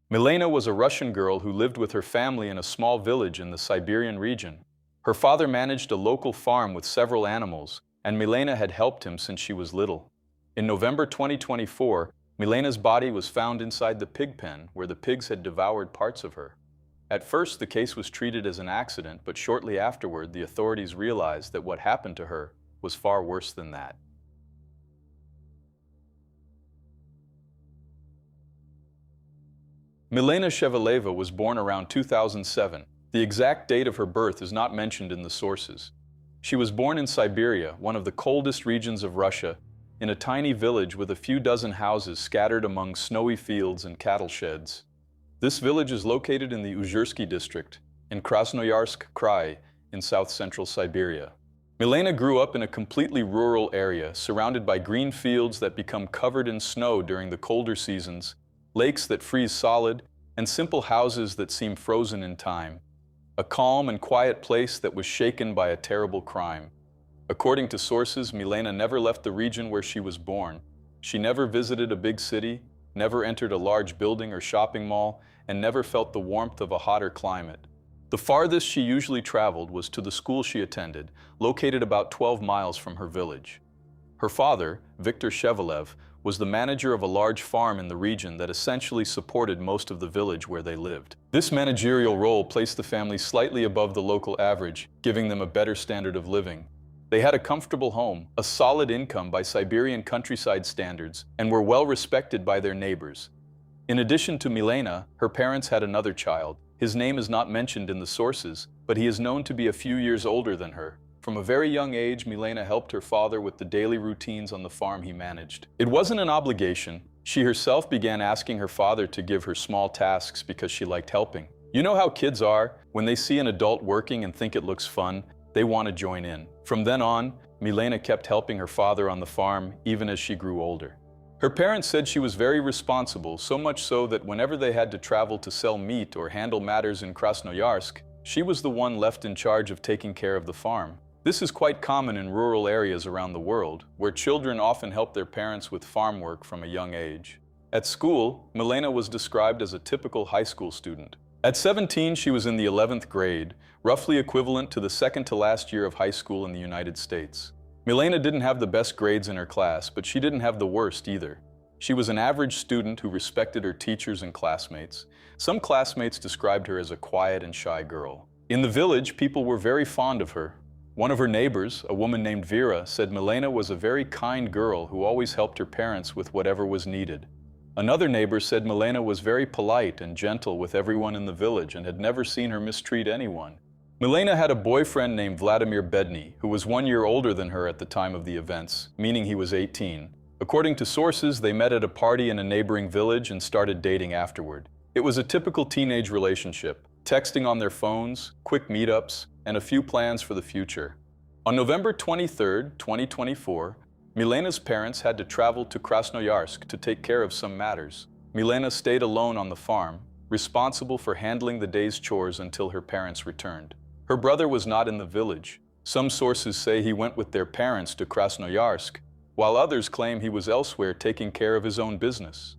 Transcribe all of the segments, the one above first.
Milena was a Russian girl who lived with her family in a small village in the Siberian region. Her father managed a local farm with several animals, and Milena had helped him since she was little. In November 2024, Milena's body was found inside the pig pen where the pigs had devoured parts of her. At first, the case was treated as an accident, but shortly afterward, the authorities realized that what happened to her was far worse than that. Milena Sheveleva was born around 2007. The exact date of her birth is not mentioned in the sources. She was born in Siberia, one of the coldest regions of Russia, in a tiny village with a few dozen houses scattered among snowy fields and cattle sheds. This village is located in the Uzhersky district, in Krasnoyarsk Krai, in south-central Siberia. Milena grew up in a completely rural area, surrounded by green fields that become covered in snow during the colder seasons, lakes that freeze solid, and simple houses that seem frozen in time. A calm and quiet place that was shaken by a terrible crime. According to sources, Milena never left the region where she was born. She never visited a big city, never entered a large building or shopping mall, and never felt the warmth of a hotter climate. The farthest she usually traveled was to the school she attended, located about 12 miles from her village. Her father, Viktor Shevelev, was the manager of a large farm in the region that essentially supported most of the village where they lived. This managerial role placed the family slightly above the local average, giving them a better standard of living. They had a comfortable home, a solid income by Siberian countryside standards, and were well respected by their neighbors. In addition to Milena, her parents had another child. His name is not mentioned in the sources, but he is known to be a few years older than her. From a very young age, Milena helped her father with the daily routines on the farm he managed. It wasn't an obligation. She herself began asking her father to give her small tasks because she liked helping. You know how kids are? When they see an adult working and think it looks fun, they want to join in. From then on, Milena kept helping her father on the farm, even as she grew older. Her parents said she was very responsible, so much so that whenever they had to travel to sell meat or handle matters in Krasnoyarsk, she was the one left in charge of taking care of the farm. This is quite common in rural areas around the world, where children often help their parents with farm work from a young age. At school, Milena was described as a typical high school student. At 17, she was in the 11th grade, roughly equivalent to the second to last year of high school in the United States. Milena didn't have the best grades in her class, but she didn't have the worst either. She was an average student who respected her teachers and classmates. Some classmates described her as a quiet and shy girl. In the village, people were very fond of her. One of her neighbors, a woman named Vera, said Milena was a very kind girl who always helped her parents with whatever was needed. Another neighbor said Milena was very polite and gentle with everyone in the village and had never seen her mistreat anyone. Milena had a boyfriend named Vladimir Bedny, who was 1 year older than her at the time of the events, meaning he was 18. According to sources, they met at a party in a neighboring village and started dating afterward. It was a typical teenage relationship, texting on their phones, quick meetups, and a few plans for the future. On November 23, 2024, Milena's parents had to travel to Krasnoyarsk to take care of some matters. Milena stayed alone on the farm, responsible for handling the day's chores until her parents returned. Her brother was not in the village. Some sources say he went with their parents to Krasnoyarsk, while others claim he was elsewhere taking care of his own business.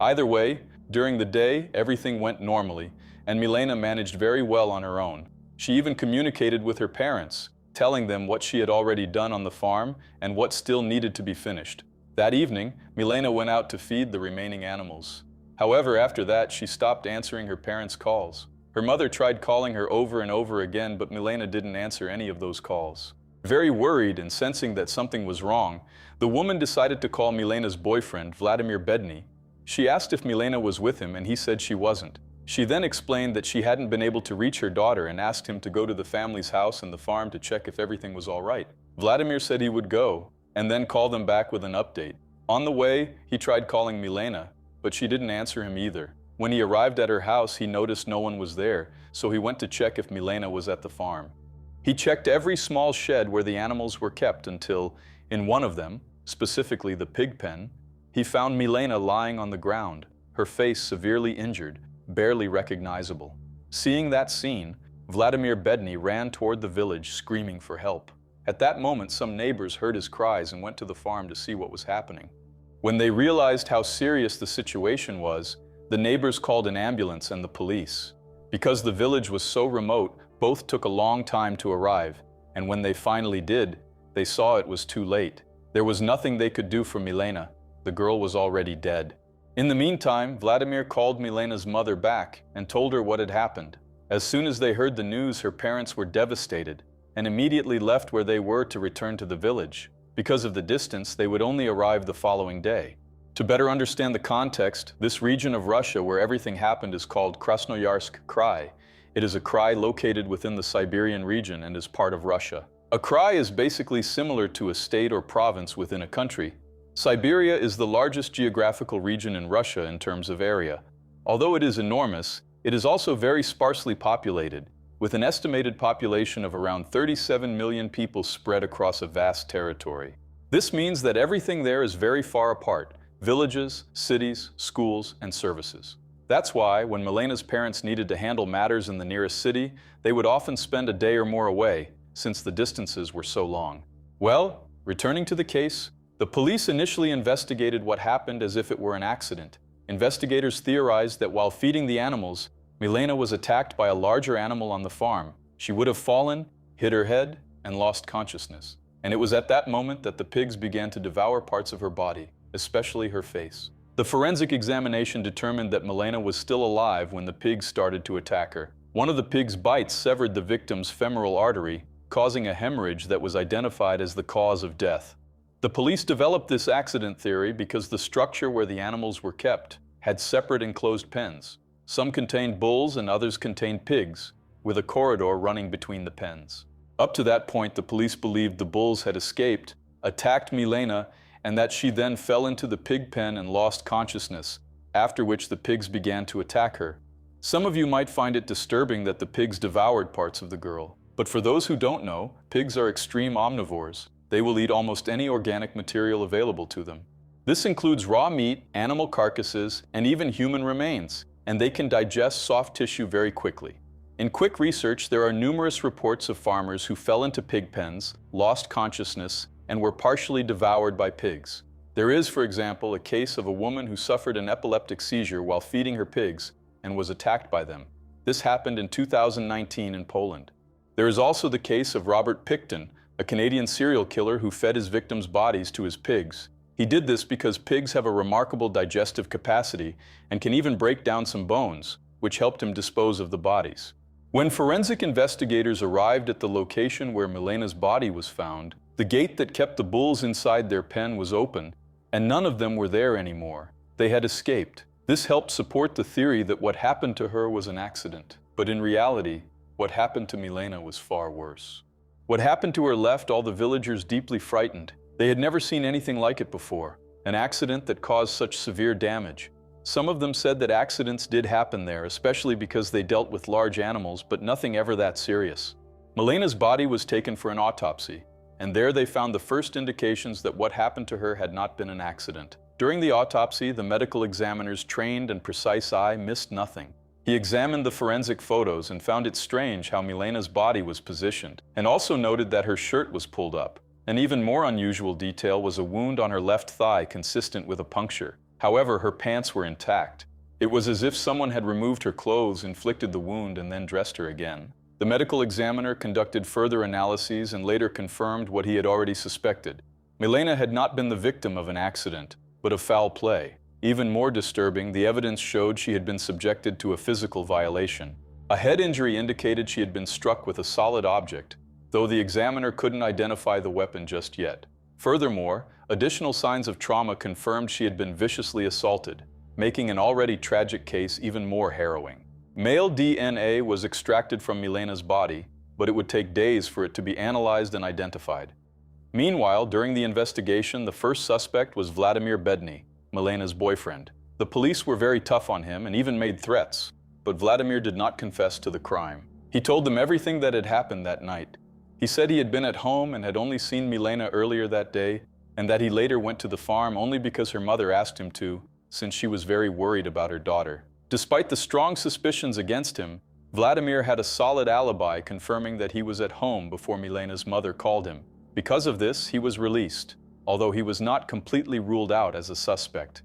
Either way, during the day, everything went normally, and Milena managed very well on her own. She even communicated with her parents, telling them what she had already done on the farm and what still needed to be finished. That evening, Milena went out to feed the remaining animals. However, after that, she stopped answering her parents' calls. Her mother tried calling her over and over again, but Milena didn't answer any of those calls. Very worried and sensing that something was wrong, the woman decided to call Milena's boyfriend, Vladimir Bedny. She asked if Milena was with him, and he said she wasn't. She then explained that she hadn't been able to reach her daughter and asked him to go to the family's house and the farm to check if everything was all right. Vladimir said he would go, and then call them back with an update. On the way, he tried calling Milena, but she didn't answer him either. When he arrived at her house, he noticed no one was there, so he went to check if Milena was at the farm. He checked every small shed where the animals were kept until, in one of them, specifically the pig pen, he found Milena lying on the ground, her face severely injured, barely recognizable. Seeing that scene, Vladimir Bedny ran toward the village screaming for help. At that moment, some neighbors heard his cries and went to the farm to see what was happening. When they realized how serious the situation was, The neighbors called an ambulance and the police. Because the village was so remote, both took a long time to arrive, and when they finally did, they saw it was too late. There was nothing they could do for Milena. The girl was already dead. In the meantime, Vladimir called Milena's mother back and told her what had happened. As soon as they heard the news, her parents were devastated and immediately left where they were to return to the village. Because of the distance, they would only arrive the following day. To better understand the context, this region of Russia where everything happened is called Krasnoyarsk Krai. It is a krai located within the Siberian region and is part of Russia. A krai is basically similar to a state or province within a country. Siberia is the largest geographical region in Russia in terms of area. Although it is enormous, it is also very sparsely populated, with an estimated population of around 37 million people spread across a vast territory. This means that everything there is very far apart: villages, cities, schools, and services. That's why, when Milena's parents needed to handle matters in the nearest city, they would often spend a day or more away, since the distances were so long. Well, returning to the case, the police initially investigated what happened as if it were an accident. Investigators theorized that while feeding the animals, Milena was attacked by a larger animal on the farm. She would have fallen, hit her head, and lost consciousness. And it was at that moment that the pigs began to devour parts of her body, especially her face. The forensic examination determined that Milena was still alive when the pigs started to attack her. One of the pigs' bites severed the victim's femoral artery, causing a hemorrhage that was identified as the cause of death. The police developed this accident theory because the structure where the animals were kept had separate enclosed pens. Some contained bulls and others contained pigs, with a corridor running between the pens. Up to that point, the police believed the bulls had escaped, attacked Milena, and that she then fell into the pig pen and lost consciousness, after which the pigs began to attack her. Some of you might find it disturbing that the pigs devoured parts of the girl. But for those who don't know, pigs are extreme omnivores. They will eat almost any organic material available to them. This includes raw meat, animal carcasses, and even human remains, and they can digest soft tissue very quickly. In quick research, there are numerous reports of farmers who fell into pig pens, lost consciousness, and were partially devoured by pigs. There is, for example, a case of a woman who suffered an epileptic seizure while feeding her pigs and was attacked by them. This happened in 2019 in Poland. There is also the case of Robert Pickton, a Canadian serial killer who fed his victims' bodies to his pigs. He did this because pigs have a remarkable digestive capacity and can even break down some bones, which helped him dispose of the bodies. When forensic investigators arrived at the location where Milena's body was found, the gate that kept the bulls inside their pen was open, and none of them were there anymore. They had escaped. This helped support the theory that what happened to her was an accident. But in reality, what happened to Milena was far worse. What happened to her left all the villagers deeply frightened. They had never seen anything like it before, an accident that caused such severe damage. Some of them said that accidents did happen there, especially because they dealt with large animals, but nothing ever that serious. Milena's body was taken for an autopsy, and there they found the first indications that what happened to her had not been an accident. During the autopsy, the medical examiner's trained and precise eye missed nothing. He examined the forensic photos and found it strange how Milena's body was positioned, and also noted that her shirt was pulled up. An even more unusual detail was a wound on her left thigh consistent with a puncture. However, her pants were intact. It was as if someone had removed her clothes, inflicted the wound, and then dressed her again. The medical examiner conducted further analyses and later confirmed what he had already suspected. Milena had not been the victim of an accident, but of foul play. Even more disturbing, the evidence showed she had been subjected to a physical violation. A head injury indicated she had been struck with a solid object, though the examiner couldn't identify the weapon just yet. Furthermore, additional signs of trauma confirmed she had been viciously assaulted, making an already tragic case even more harrowing. Male DNA was extracted from Milena's body, but it would take days for it to be analyzed and identified. Meanwhile, during the investigation, the first suspect was Vladimir Bedny, Milena's boyfriend. The police were very tough on him and even made threats, but Vladimir did not confess to the crime. He told them everything that had happened that night. He said he had been at home and had only seen Milena earlier that day, and that he later went to the farm only because her mother asked him to, since she was very worried about her daughter. Despite the strong suspicions against him, Vladimir had a solid alibi confirming that he was at home before Milena's mother called him. Because of this, he was released, although he was not completely ruled out as a suspect.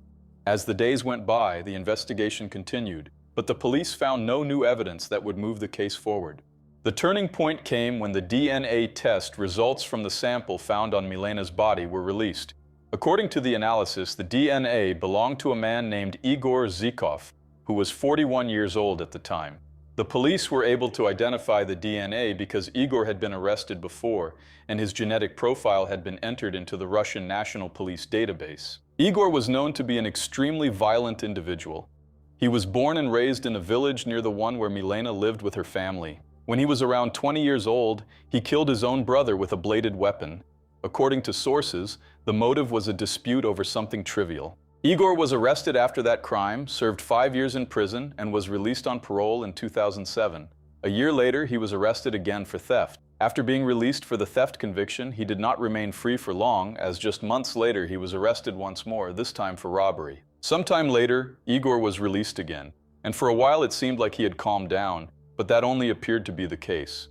As the days went by, the investigation continued, but the police found no new evidence that would move the case forward. The turning point came when the DNA test results from the sample found on Milena's body were released. According to the analysis, the DNA belonged to a man named Igor Zykov, who was 41 years old at the time. The police were able to identify the DNA because Igor had been arrested before, and his genetic profile had been entered into the Russian National Police database. Igor was known to be an extremely violent individual. He was born and raised in a village near the one where Milena lived with her family. When he was around 20 years old, he killed his own brother with a bladed weapon. According to sources, the motive was a dispute over something trivial. Igor was arrested after that crime, served 5 years in prison, and was released on parole in 2007. A year later, he was arrested again for theft. After being released for the theft conviction, he did not remain free for long, as just months later he was arrested once more, this time for robbery. Sometime later, Igor was released again, and for a while it seemed like he had calmed down, but that only appeared to be the case.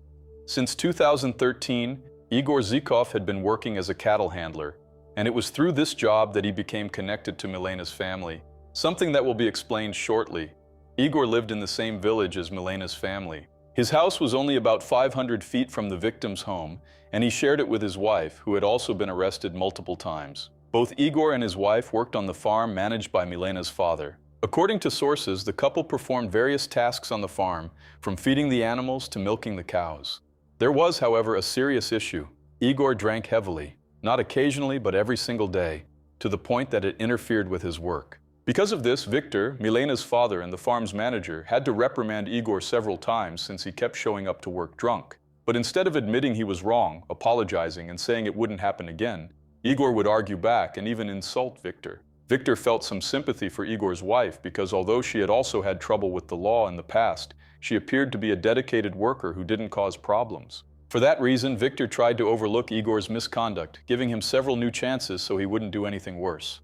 Since 2013, Igor Zykov had been working as a cattle handler, and it was through this job that he became connected to Milena's family, something that will be explained shortly. Igor lived in the same village as Milena's family. His house was only about 500 feet from the victim's home, and he shared it with his wife, who had also been arrested multiple times. Both Igor and his wife worked on the farm managed by Milena's father. According to sources, the couple performed various tasks on the farm, from feeding the animals to milking the cows. There was, however, a serious issue. Igor drank heavily, not occasionally but every single day, to the point that it interfered with his work. Because of this, Victor, Milena's father and the farm's manager, had to reprimand Igor several times since he kept showing up to work drunk. But instead of admitting he was wrong, apologizing, and saying it wouldn't happen again, Igor would argue back and even insult Victor. Victor felt some sympathy for Igor's wife because although she had also had trouble with the law in the past, she appeared to be a dedicated worker who didn't cause problems. For that reason, Victor tried to overlook Igor's misconduct, giving him several new chances so he wouldn't do anything worse.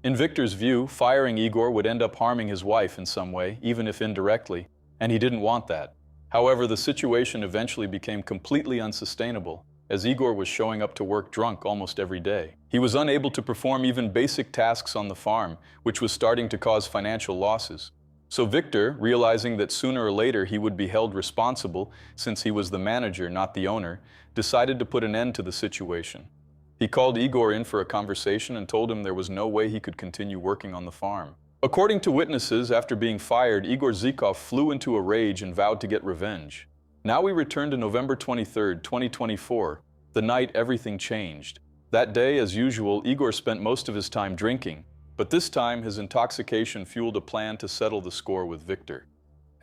In Victor's view, firing Igor would end up harming his wife in some way, even if indirectly, and he didn't want that. However, the situation eventually became completely unsustainable, as Igor was showing up to work drunk almost every day. He was unable to perform even basic tasks on the farm, which was starting to cause financial losses. So Victor, realizing that sooner or later he would be held responsible since he was the manager, not the owner, decided to put an end to the situation. He called Igor in for a conversation and told him there was no way he could continue working on the farm. According to witnesses, after being fired, Igor Zykov flew into a rage and vowed to get revenge. Now we return to November 23, 2024, the night everything changed. That day, as usual, Igor spent most of his time drinking, but this time his intoxication fueled a plan to settle the score with Victor.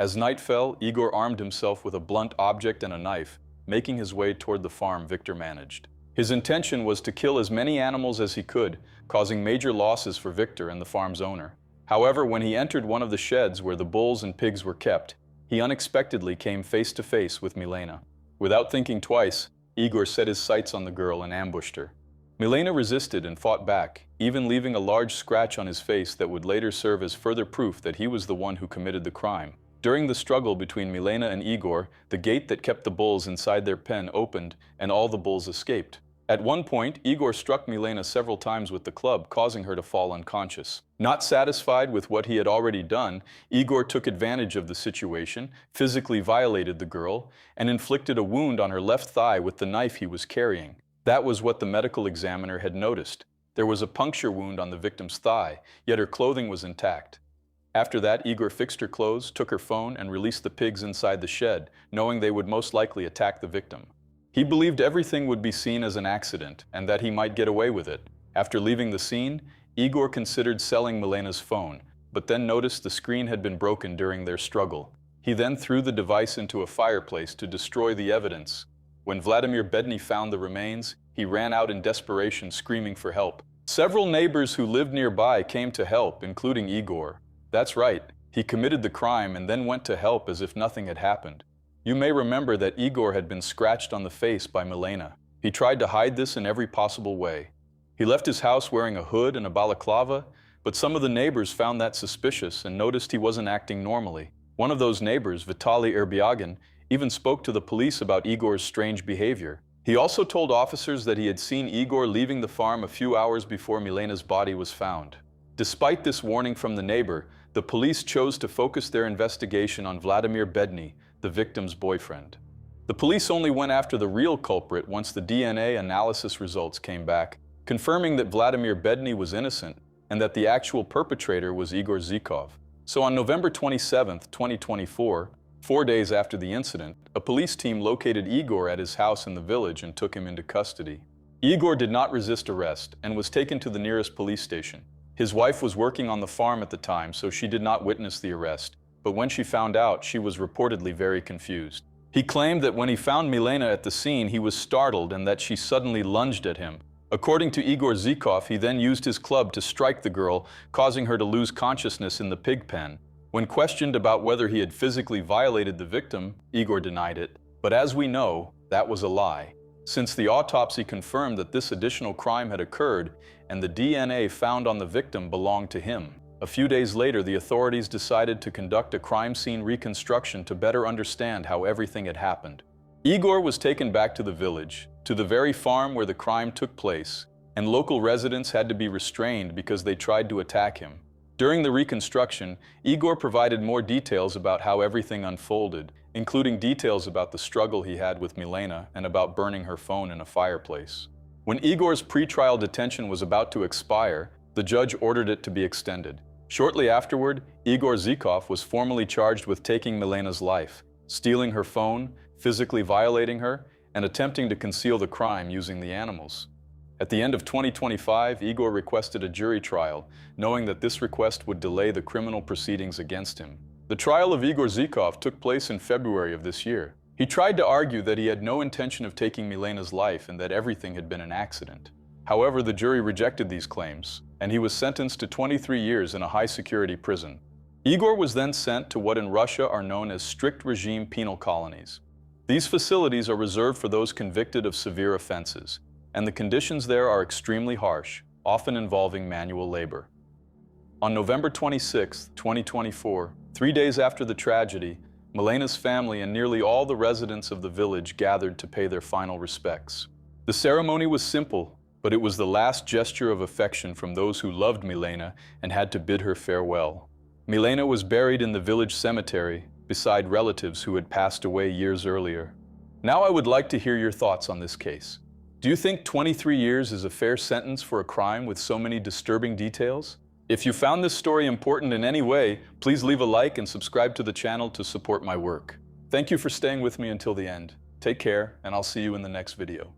As night fell, Igor armed himself with a blunt object and a knife, making his way toward the farm Victor managed. His intention was to kill as many animals as he could, causing major losses for Victor and the farm's owner. However, when he entered one of the sheds where the bulls and pigs were kept, he unexpectedly came face to face with Milena. Without thinking twice, Igor set his sights on the girl and ambushed her. Milena resisted and fought back, even leaving a large scratch on his face that would later serve as further proof that he was the one who committed the crime. During the struggle between Milena and Igor, the gate that kept the bulls inside their pen opened and all the bulls escaped. At one point, Igor struck Milena several times with the club, causing her to fall unconscious. Not satisfied with what he had already done, Igor took advantage of the situation, physically violated the girl, and inflicted a wound on her left thigh with the knife he was carrying. That was what the medical examiner had noticed. There was a puncture wound on the victim's thigh, yet her clothing was intact. After that, Igor fixed her clothes, took her phone, and released the pigs inside the shed, knowing they would most likely attack the victim. He believed everything would be seen as an accident and that he might get away with it. After leaving the scene, Igor considered selling Milena's phone, but then noticed the screen had been broken during their struggle. He then threw the device into a fireplace to destroy the evidence. When Vladimir Bedny found the remains, he ran out in desperation, screaming for help. Several neighbors who lived nearby came to help, including Igor. That's right, he committed the crime and then went to help as if nothing had happened. You may remember that Igor had been scratched on the face by Milena. He tried to hide this in every possible way. He left his house wearing a hood and a balaclava, but some of the neighbors found that suspicious and noticed he wasn't acting normally. One of those neighbors, Vitaly Erbyagin, even spoke to the police about Igor's strange behavior. He also told officers that he had seen Igor leaving the farm a few hours before Milena's body was found. Despite this warning from the neighbor, the police chose to focus their investigation on Vladimir Bedny, the victim's boyfriend. The police only went after the real culprit once the DNA analysis results came back, confirming that Vladimir Bedny was innocent and that the actual perpetrator was Igor Zykov. So on November 27, 2024, 4 days after the incident, a police team located Igor at his house in the village and took him into custody. Igor did not resist arrest and was taken to the nearest police station. His wife was working on the farm at the time, so she did not witness the arrest, but when she found out, she was reportedly very confused. He claimed that when he found Milena at the scene, he was startled and that she suddenly lunged at him. According to Igor Zykov, he then used his club to strike the girl, causing her to lose consciousness in the pig pen. When questioned about whether he had physically violated the victim, Igor denied it. But as we know, that was a lie, since the autopsy confirmed that this additional crime had occurred and the DNA found on the victim belonged to him. A few days later, the authorities decided to conduct a crime scene reconstruction to better understand how everything had happened. Igor was taken back to the village, to the very farm where the crime took place, and local residents had to be restrained because they tried to attack him. During the reconstruction, Igor provided more details about how everything unfolded, including details about the struggle he had with Milena and about burning her phone in a fireplace. When Igor's pretrial detention was about to expire, the judge ordered it to be extended. Shortly afterward, Igor Zykov was formally charged with taking Milena's life, stealing her phone, physically violating her, and attempting to conceal the crime using the animals. At the end of 2025, Igor requested a jury trial, knowing that this request would delay the criminal proceedings against him. The trial of Igor Zykov took place in February of this year. He tried to argue that he had no intention of taking Milena's life and that everything had been an accident. However, the jury rejected these claims, and he was sentenced to 23 years in a high-security prison. Igor was then sent to what in Russia are known as strict regime penal colonies. These facilities are reserved for those convicted of severe offenses, and the conditions there are extremely harsh, often involving manual labor. On November 26, 2024, 3 days after the tragedy, Milena's family and nearly all the residents of the village gathered to pay their final respects. The ceremony was simple, but it was the last gesture of affection from those who loved Milena and had to bid her farewell. Milena was buried in the village cemetery beside relatives who had passed away years earlier. Now I would like to hear your thoughts on this case. Do you think 23 years is a fair sentence for a crime with so many disturbing details? If you found this story important in any way, please leave a like and subscribe to the channel to support my work. Thank you for staying with me until the end. Take care, and I'll see you in the next video.